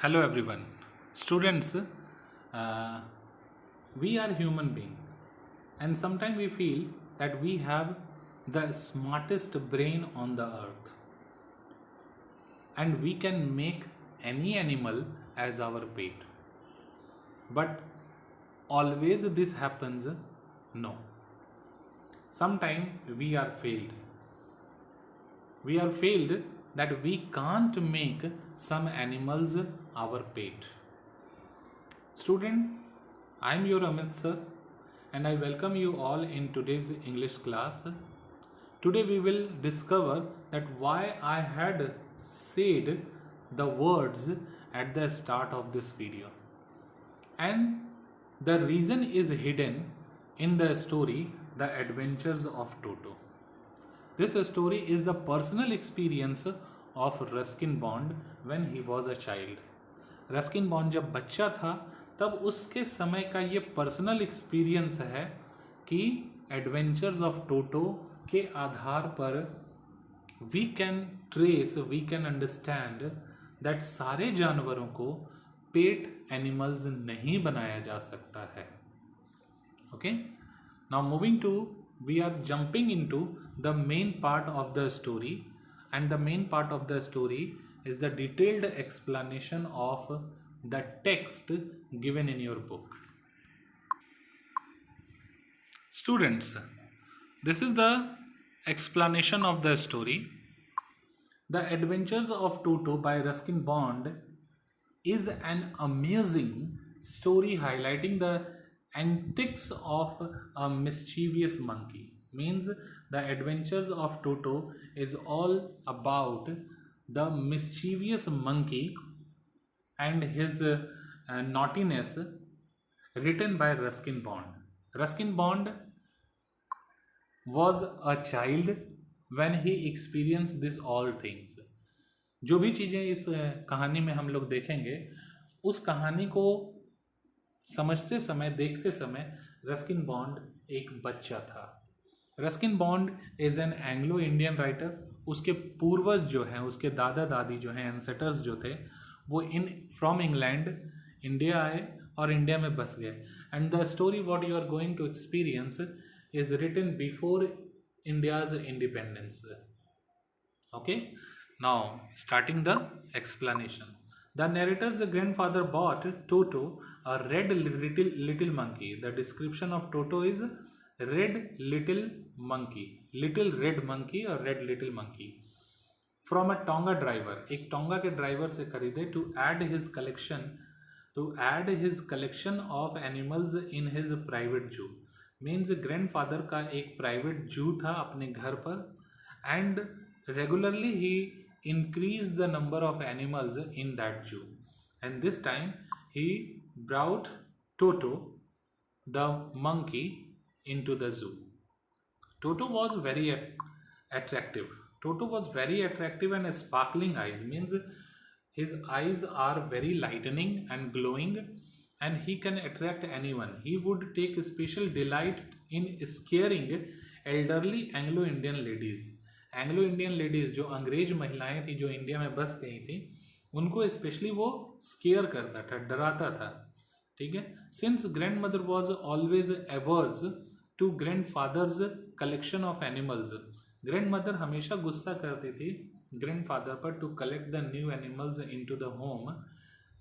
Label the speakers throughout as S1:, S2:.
S1: Hello everyone. Students, we are human being and sometimes we feel that we have the smartest brain on the earth and we can make any animal as our pet. But always this happens? No. Sometimes we are failed. We are failed that we can't make some animals our pet. Student, I am your Amit sir and I welcome you all in today's English class. Today we will discover that why I had said the words at the start of this video. And the reason is hidden in the story The Adventures of Toto. This story is the personal experience of Ruskin Bond when he was a child. Ruskin bond जब बच्चा था तब उसके समय का ये personal experience है कि एडवेंचर्स ऑफ टोटो के आधार पर we can trace, we can understand that सारे जानवरों को पेट एनिमल्स नहीं बनाया जा सकता है. Okay, now moving to, we are jumping into the main part of the story and the main part of the story is the detailed explanation of the text given in your book. Students, this is the explanation of the story. The Adventures of Toto by Ruskin Bond is an amazing story highlighting the antics of a mischievous monkey. Means the Adventures of Toto is all about the mischievous monkey and his naughtiness, written by Ruskin Bond. Ruskin Bond was a child when he experienced this all things. जो भी चीज़ें इस कहानी में हम लोग देखेंगे उस कहानी को समझते समय, देखते समय रस्किन बॉन्ड एक बच्चा था. Ruskin bond is an Anglo Indian writer. उसके पूर्वज जो हैं, उसके दादा दादी जो हैं, एंसेटर्स जो थे, वो फ्रॉम इंग्लैंड इंडिया आए और इंडिया में बस गए. And the story what you are going to experience is written before India's independence. Okay, now starting the explanation. The narrator's grandfather bought Toto, a red little monkey. The description of Toto is red little monkey, little red monkey or red little monkey, from a Tonga driver. एक टोंगा के driver से खरीदे to add his collection of animals in his private zoo. Means grandfather का एक private zoo था अपने घर पर and regularly he increased the number of animals in that zoo. And this time he brought Toto, the monkey, into the zoo. Toto was very attractive. Toto was very attractive and sparkling eyes. Means his eyes are very lightening and glowing and he can attract anyone. He would take special delight in scaring elderly Anglo-Indian ladies. Anglo Indian ladies जो अंग्रेज महिलाएं थी जो India में बस गई थी, उनको स्पेशली वो स्केयर करता था, डराता था. ठीक है. Since grandmother was always averse to grandfather's collection of animals. Grandmother हमेशा गुस्सा करती थी ग्रैंड फादर पर to collect the new animals into the home.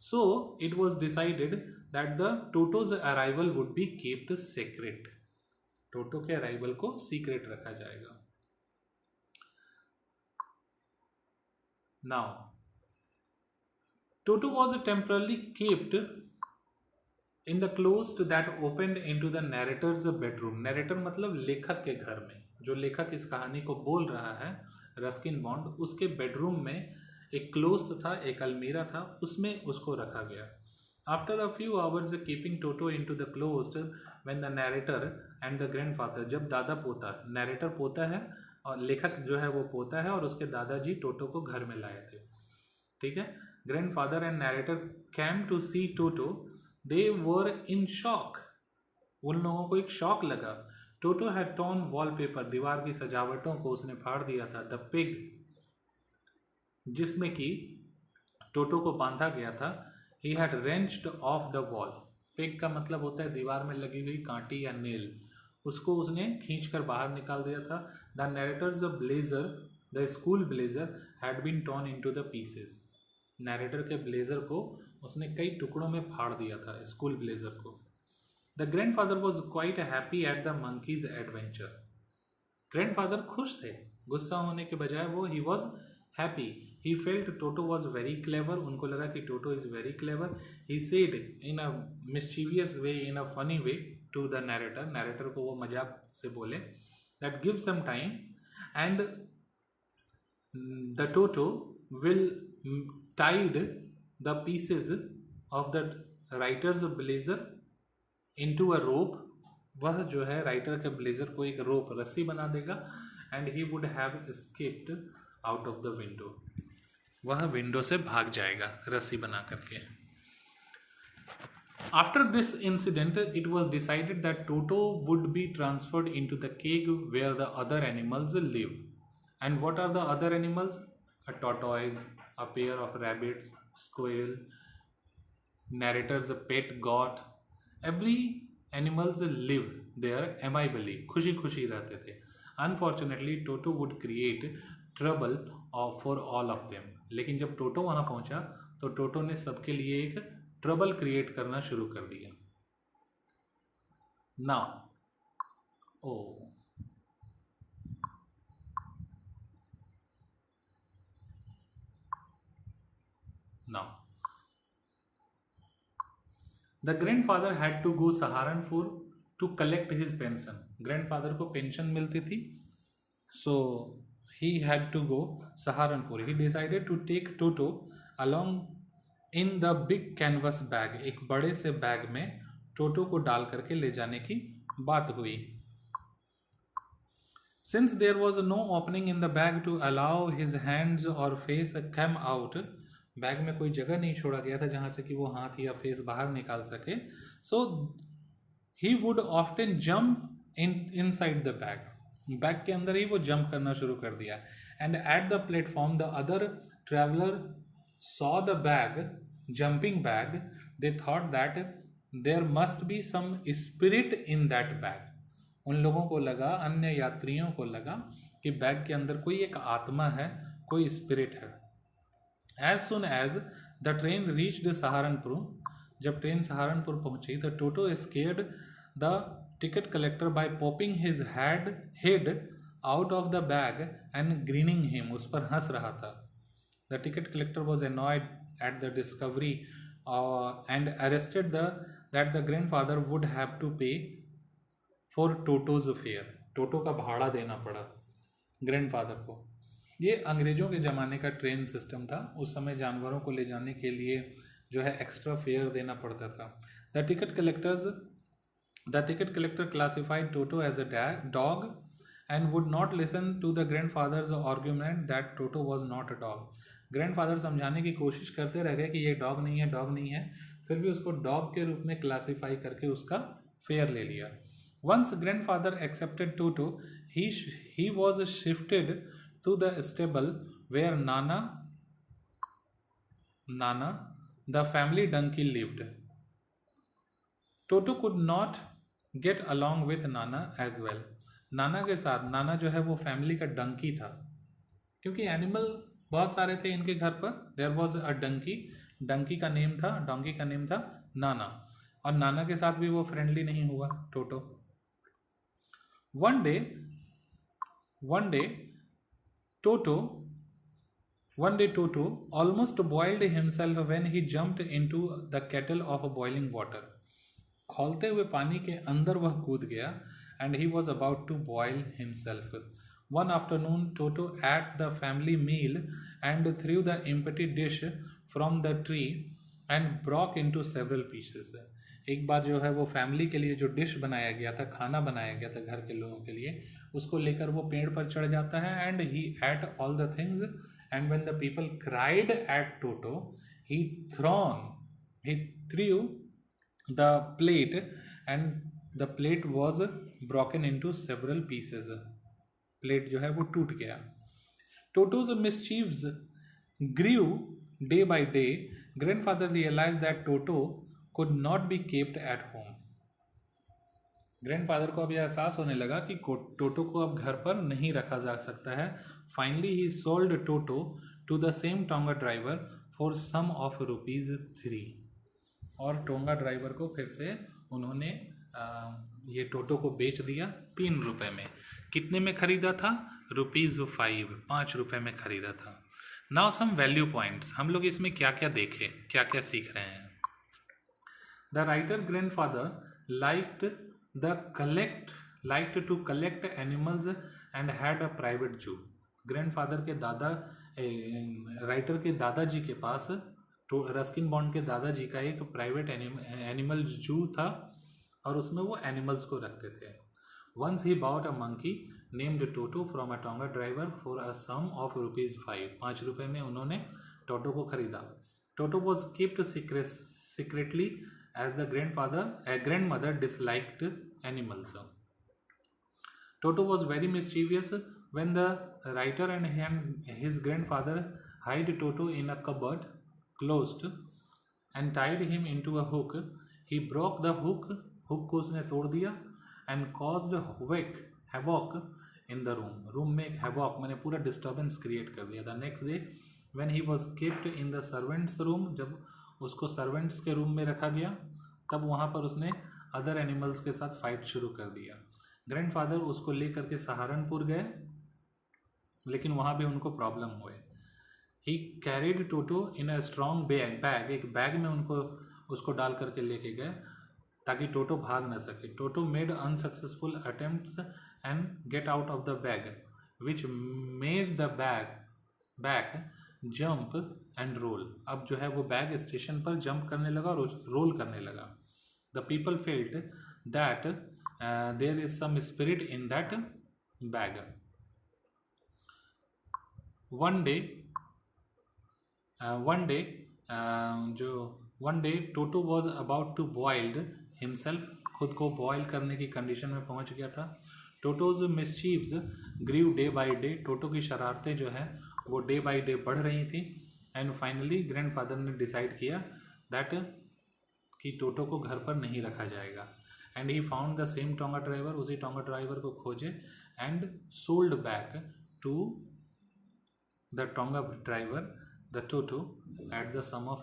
S1: So it was decided that the Toto's arrival would be keeped secret. Toto के arrival को secret रखा जाएगा. Now, Toto was temporarily kept in the closet that opened into the narrator's bedroom. Narrator मतलब लेखक के घर में. जो लेखक इस कहानी को बोल रहा है रस्किन बॉन्ड, उसके बेडरूम में एक क्लोज था, एक अलमीरा था, उसमें उसको रखा गया. After a few hours keeping Toto into the closet, when the narrator and the grandfather, जब दादा पोता, narrator पोता है और लेखक जो है वो पोता है और उसके दादाजी टोटो को घर में लाए थे. ठीक है. Grandfather and narrator came to see Toto. They were in shock. उन लोगों को एक शॉक लगा. Toto had torn wallpaper. दीवार की सजावटों को उसने फाड़ दिया था. द पिग, जिसमें कि टोटो को बांधा गया था, he had wrenched off the wall. Peg का मतलब होता है दीवार में लगी हुई कांटी या नेल, उसको उसने खींच कर बाहर निकाल दिया था। The narrator's blazer, the school blazer had been torn into the pieces. Narrator के ब्लेजर को उसने कई टुकड़ों में फाड़ दिया था, स्कूल ब्लेजर को। The grandfather was quite happy at the monkey's adventure. Grandfather खुश थे, गुस्सा होने के बजाय वो he was happy. He felt Toto was very clever, उनको लगा कि Toto is very clever. He said in a mischievous way, in a funny way to the narrator, narrator को वो मजाक से बोले, that give some time and the Toto will tide the pieces of the writer's blazer into a rope. वह जो है writer के blazer को एक रोप, रस्सी बना देगा, and he would have escaped out of the window. वह विंडो से भाग जाएगा रस्सी बना करके। After this incident it was decided that Toto would be transferred into the cage where the other animals live. And what are the other animals? A tortoise, a pair of rabbits, squirrel, narrator's pet goat, every animals live there amicably, खुशी खुशी रहते थे। Unfortunately, Toto would create trouble for all of them. लेकिन जब टोटो वहाँ पहुँचा तो टोटो ने सबके लिए एक ट्रबल क्रिएट करना शुरू कर दिया। Now, oh, now the grandfather had to go Saharanpur to collect his pension. Grandfather को पेंशन मिलती थी, so he had to go Saharanpur. He decided to take Toto along in the big canvas bag. एक बड़े से bag में टोटो को डाल करके ले जाने की बात हुई। Since there was no opening in the bag to allow his hands or face come out, bag में कोई जगह नहीं छोड़ा गया था जहां से कि वो हाथ या फेस बाहर निकाल सके, so he would often jump inside the bag. Bag के अंदर ही वो जंप करना शुरू कर दिया। And at the platform the other traveller saw the bag, jumping bag, they thought that there must be some spirit in that bag. उन लोगों को लगा, अन्य यात्रियों को लगा कि बैग के अंदर कोई एक आत्मा है, कोई स्पिरिट है। As soon as the train reached Saharanpur, जब ट्रेन सहारनपुर पहुंची तो Toto scared the ticket collector by popping his head out of the bag and grinning him, उस पर हंस रहा था। The ticket collector was annoyed at the discovery and arrested that the grandfather would have to pay for Toto's fare. Toto का भाड़ा देना पड़ा grandfather को। ये अंग्रेजों के ज़माने का ट्रेन सिस्टम था। उस समय जानवरों को ले जाने के लिए जो है एक्स्ट्रा फेयर देना पड़ता था। The ticket collector classified Toto as a dog and would not listen to the grandfather's argument that Toto was not a dog. Grandfather समझाने की कोशिश करते रह गए कि ये डॉग नहीं है, डॉग नहीं है, फिर भी उसको डॉग के रूप में क्लासीफाई करके उसका फेयर ले लिया। Once grandfather accepted Toto, he was shifted to the stable where Nana, the family donkey, lived. Toto could not get along with Nana as well. नाना के साथ, नाना जो है वो फैमिली का डंकी था, क्योंकि एनिमल बहुत सारे थे इनके घर पर। There was a donkey, donkey का नेम था नाना, और नाना के साथ भी वो फ्रेंडली नहीं हुआ टोटो। One day, Toto almost boiled himself when he jumped into the kettle of boiling water. खौलते हुए पानी के अंदर वह कूद गया, and he was about to boil himself. One afternoon, Toto ate the family meal and threw the empty dish from the tree and broke into several pieces. एक बार जो है वो फैमिली के लिए जो डिश बनाया गया था, खाना बनाया गया था घर के लोगों के लिए, उसको लेकर वो पेड़ पर चढ़ जाता है। And he ate all the things and when the people cried at Toto he threw the plate and the plate was broken into several pieces. Plate जो है वो टूट गया। टोटोज मिसचीव्स grew Day by day, grandfather realized that Toto could not be kept at home. Grandfather को अब यह एहसास होने लगा कि टोटो को अब घर पर नहीं रखा जा सकता है. Finally he sold Toto to the same tonga driver for sum of ₹3. और टोंगा ड्राइवर को फिर से उन्होंने ये टोटो को बेच दिया ₹3 में. कितने में खरीदा था? ₹5 में खरीदा था. Now some value points. हम लोग इसमें क्या क्या देखे, क्या क्या सीख रहे हैं. The writer grandfather liked to collect animals and had a private zoo. Grandfather के राइटर के दादाजी के पास, रस्किन बॉन्ड के दादाजी का एक प्राइवेट एनिमल जू था और उसमें वो एनिमल्स को रखते थे. Once he bought a monkey named Toto from a Tonga driver for a sum of ₹5 में उन्होंने टोटो को खरीदा. Toto was kept secretly as the grandmother disliked animals. Toto was very mischievous. When the writer and his grandfather hid Toto in a cupboard, closed, and tied him into a hook, he broke the hook को उसने तोड़ दिया, and caused havoc in the room में एक havoc मैंने पूरा disturbance create कर दिया. The next day when he was kept in the servants room, जब उसको सर्वेंट्स के रूम में रखा गया, तब वहाँ पर उसने अदर एनिमल्स के साथ फाइट शुरू कर दिया. ग्रैंडफादर उसको लेकर के सहारनपुर गए, लेकिन वहाँ भी उनको प्रॉब्लम हुए. ही carried toto in a strong bag, एक बैग में उसको डाल करके लेके गए ताकि टोटो भाग न सके. Toto made unsuccessful attempts and get out of the bag, which made the bag jump and roll. अब जो है वो बैग स्टेशन पर जंप करने लगा और रोल करने लगा. The people felt that there is some spirit in that bag. One day Toto was about to boiled himself, खुद को बॉयल करने की कंडीशन में पहुंच गया था. टोटोज मिसचीव्स grew day by day, Toto की शरारतें जो है वो डे बाई डे बढ़ रही थी. एंड फाइनली ग्रैंडफादर ने डिसाइड किया दैट कि टोटो को घर पर नहीं रखा जाएगा. And he found the same tonga driver, उसी टोंगा ड्राइवर को खोजे and sold back to the tonga driver the Toto at the sum of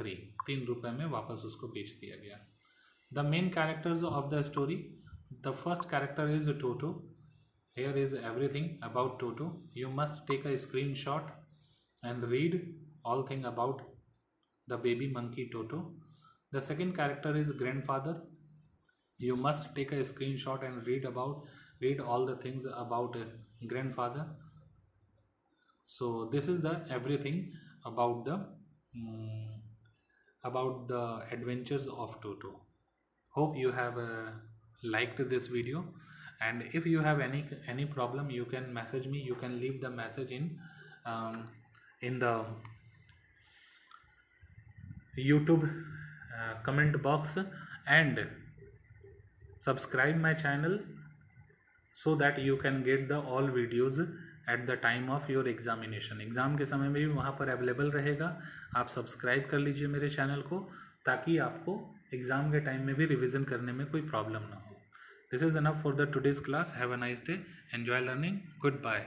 S1: ₹3 में वापस उसको बेच दिया गया. The main characters of the story. The first character is Toto. Here is everything about Toto. You must take a screenshot and read all thing about the baby monkey Toto. The second character is grandfather. You must take a screenshot and read all the things about grandfather. So this is the everything about the adventures of Toto. Hope you have liked this video. And if you have any problem, you can message me. You can leave the message in the YouTube comment box, and subscribe my channel so that you can get the all videos at the time of your examination. Exam के समय में भी वहाँ पर available रहेगा. आप subscribe कर लीजिए मेरे चैनल को, ताकि आपको एग्ज़ाम के टाइम में भी रिविज़न करने में कोई प्रॉब्लम ना हो. This is enough for the today's class. Have a nice day. Enjoy learning. Goodbye.